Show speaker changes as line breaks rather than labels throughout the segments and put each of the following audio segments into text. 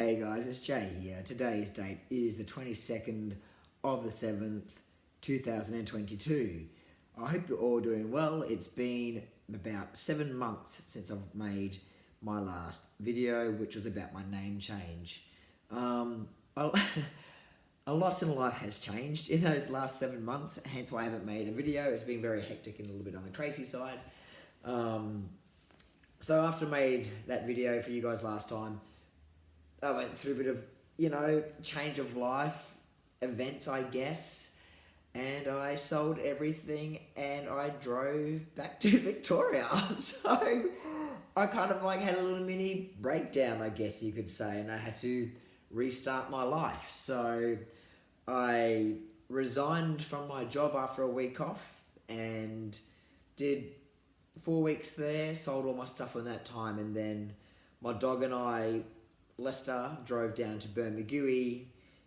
Hey guys, it's Jay here. Today's date is the 22nd of the 7th, 2022. I hope you're all doing well. It's been about 7 months since I've made my last video, which was about my name change. A lot in life has changed in those last 7 months, hence why I haven't made a video. It's been very hectic and a little bit on the crazy side. So after I made that video for you guys last time, I went through a bit of, change of life events, I guess, and I sold everything and I drove back to Victoria. So I kind of had a little mini breakdown, I guess you could say, and I had to restart my life. So I resigned from my job after a week off and did 4 weeks there, sold all my stuff in that time, and then my dog and I, Lester, drove down to Bermagui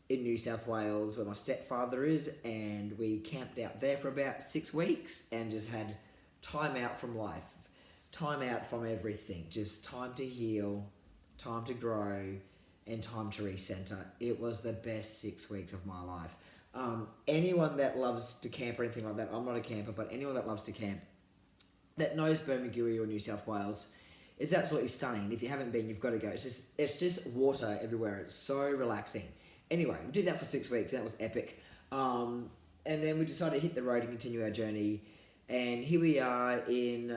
in New South Wales where my stepfather is, and we camped out there for about 6 weeks and just had time out from life, time out from everything, just time to heal, time to grow, and time to recenter. It was the best 6 weeks of my life. Anyone that loves to camp or anything like that, I'm not a camper, but anyone that loves to camp, that knows Bermagui or New South Wales, it's absolutely stunning. If you haven't been, you've got to go. It's just water everywhere. It's so relaxing. Anyway, we did that for 6 weeks. That was epic. And then we decided to hit the road and continue our journey. And here we are in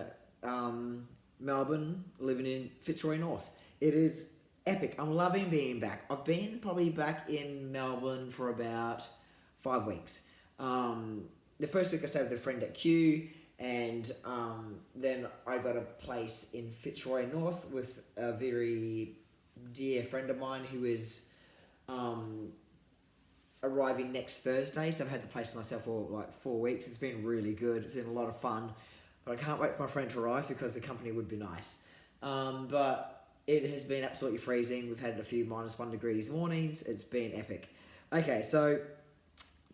Melbourne, living in Fitzroy North. It is epic. I'm loving being back. I've been probably back in Melbourne for about 5 weeks. The first week I stayed with a friend at Kew. And then I got a place in Fitzroy North with a very dear friend of mine who is arriving next Thursday. So I've had the place to myself for 4 weeks. It's been really good. It's been a lot of fun. But I can't wait for my friend to arrive because the company would be nice. But it has been absolutely freezing. We've had a few -1 degrees mornings. It's been epic. Okay, so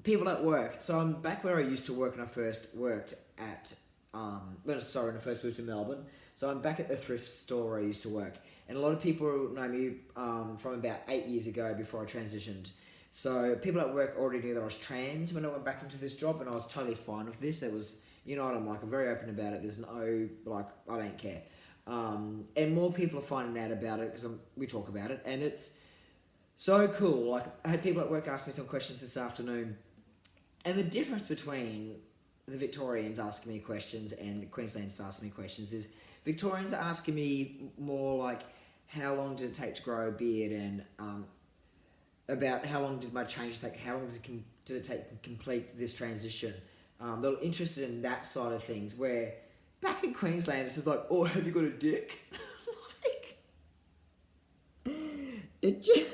people at work. So I'm back where I used to work when I first worked at, when I first moved to Melbourne. So I'm back at the thrift store where I used to work. And a lot of people know me from about 8 years ago before I transitioned. So people at work already knew that I was trans when I went back into this job, and I was totally fine with this. It was, what I'm like, I'm very open about it. There's no, I don't care. And more people are finding out about it because we talk about it, and it's so cool. I had people at work ask me some questions this afternoon. And the difference between the Victorians asking me questions and Queenslanders asking me questions is Victorians are asking me more how long did it take to grow a beard, and about how long did my change take, how long did it take to complete this transition. They're interested in that side of things, where back in Queensland it's just oh, have you got a dick? It just...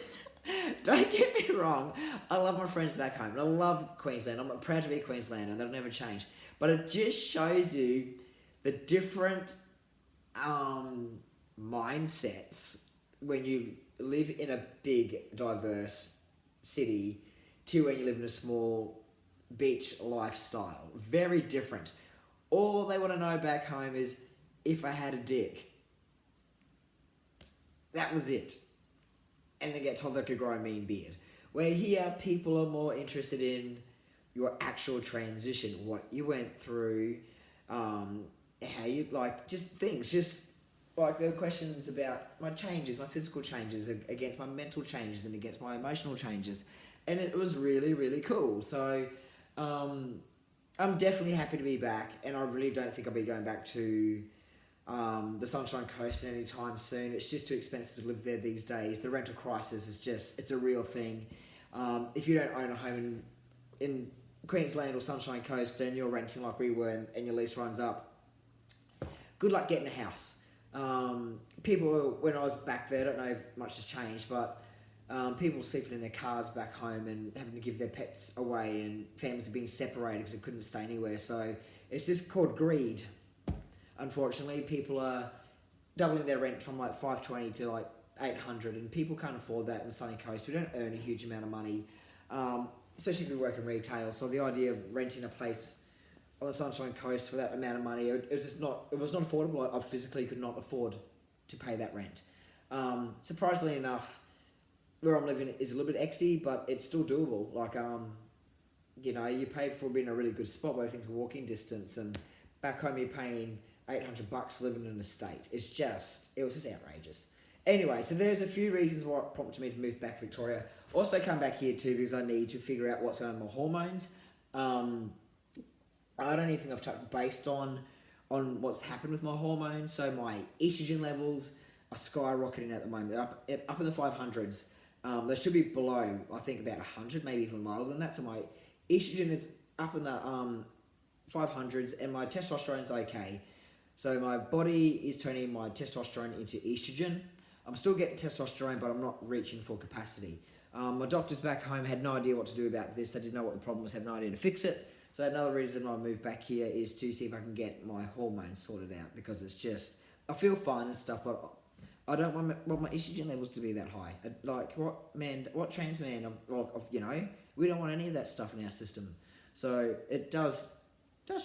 Don't get me wrong, I love my friends back home, and I love Queensland. I'm proud to be a Queenslander, that'll never change. But it just shows you the different mindsets when you live in a big, diverse city to when you live in a small beach lifestyle. Very different. All they want to know back home is if I had a dick. That was it. And they get told they could grow a mean beard. Where here, people are more interested in your actual transition, what you went through, how you, just things, there were questions about my changes, my physical changes against my mental changes and against my emotional changes. And it was really, really cool. So, I'm definitely happy to be back, and I really don't think I'll be going back to the Sunshine Coast anytime soon. It's just too expensive to live there these days. The rental crisis is it's a real thing. If you don't own a home in Queensland or Sunshine Coast and you're renting like we were and your lease runs up, good luck getting a house. People, when I was back there, I don't know if much has changed, but people sleeping in their cars back home and having to give their pets away, and families are being separated because they couldn't stay anywhere. So it's just called greed. Unfortunately, people are doubling their rent from $520 to $800, and people can't afford that in the sunny coast. We don't earn a huge amount of money, especially if we work in retail. So the idea of renting a place on the Sunshine Coast for that amount of money, it was not affordable. I physically could not afford to pay that rent. Surprisingly enough, where I'm living is a little bit exy, but it's still doable. Like, you know, you paid for being in a really good spot where everything's walking distance, and back home you're paying $800 living in a state. It was just outrageous. Anyway, so there's a few reasons why it prompted me to move back to Victoria. Also come back here too because I need to figure out what's going on with my hormones. I don't even think I've touched based on what's happened with my hormones. So my estrogen levels are skyrocketing at the moment. They're up in the 500s. They should be below, I think, about 100, maybe even lower than that. So my estrogen is up in the 500s, and my testosterone's okay. So my body is turning my testosterone into estrogen. I'm still getting testosterone, but I'm not reaching full capacity. My doctors back home had no idea what to do about this. They didn't know what the problem was, had no idea to fix it. So another reason I moved back here is to see if I can get my hormones sorted out, because it's just, I feel fine and stuff, but I don't want my estrogen levels to be that high. Like, what trans man, you know, we don't want any of that stuff in our system. So it does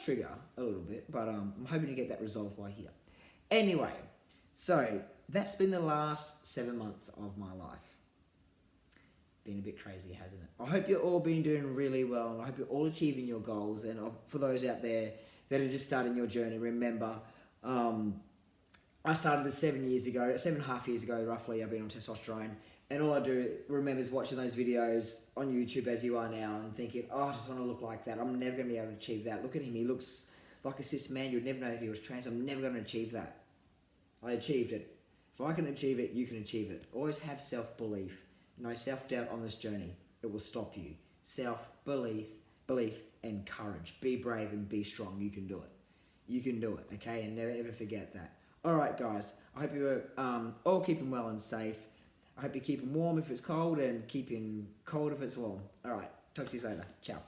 trigger a little bit, but I'm hoping to get that resolved by here. Anyway, so that's been the last 7 months of my life. Been a bit crazy, hasn't it? I hope you're all been doing really well, and I hope you're all achieving your goals. And for those out there that are just starting your journey, remember, I started this 7.5 years ago, roughly. I've been on testosterone, and all I do, remember, is watching those videos on YouTube as you are now and thinking, oh, I just want to look like that. I'm never going to be able to achieve that. Look at him. He looks like a cis man. You'd never know if he was trans. I'm never going to achieve that. I achieved it. If I can achieve it, you can achieve it. Always have self-belief. No self-doubt on this journey. It will stop you. Self-belief, and courage. Be brave and be strong. You can do it. You can do it, okay? And never ever forget that. All right, guys. I hope you're all keeping well and safe. I hope you're keeping warm if it's cold and keeping cold if it's warm. All right. Talk to you later. Ciao.